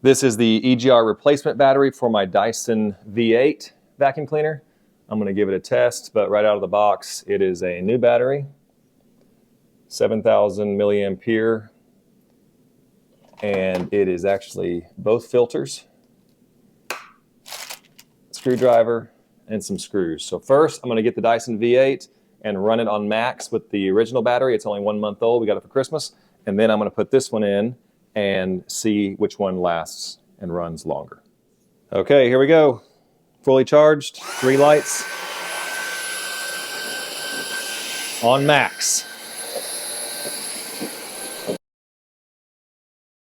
This is the EGR replacement battery for my Dyson V8 vacuum cleaner. I'm going to give it a test, but right out of the box, it is a new battery, 7,000 milliampere, and it is actually both filters, screwdriver, and some screws. So first, I'm going to get the Dyson V8 and run it on max with the original battery. It's only 1 month old. We got it for Christmas. And then I'm going to put this one in and see which one lasts and runs longer. Okay, here we go. Fully charged, 3 lights. On max.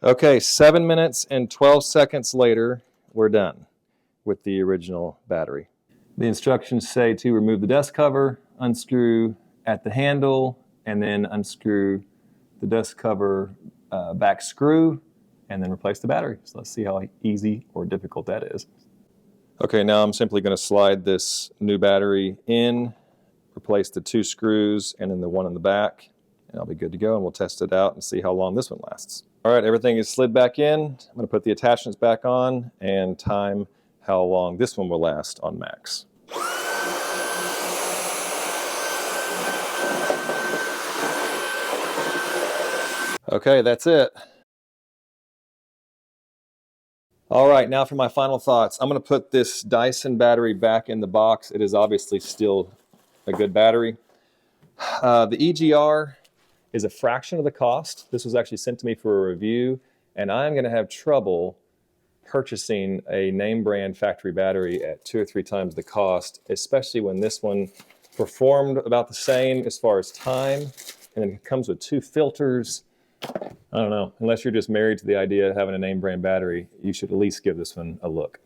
Okay, 7 minutes and 12 seconds later, we're done with the original battery. The instructions say to remove the dust cover, unscrew at the handle, and then unscrew the dust cover back screw, and then replace the battery. So let's see how easy or difficult that is. Okay, now I'm simply going to slide this new battery in, replace the 2 screws and then the one in the back, and I'll be good to go, and we'll test it out and see how long this one lasts. All right, everything is slid back in. I'm going to put the attachments back on and time how long this one will last on max. Okay, that's it. All right, now for my final thoughts. I'm going to put this Dyson battery back in the box. It is obviously still a good battery. The EGR is a fraction of the cost. This was actually sent to me for a review, and I'm going to have trouble purchasing a name brand factory battery at 2 or 3 times the cost, especially when this one performed about the same as far as time, and then it comes with 2 filters. I don't know, unless you're just married to the idea of having a name brand battery, you should at least give this one a look.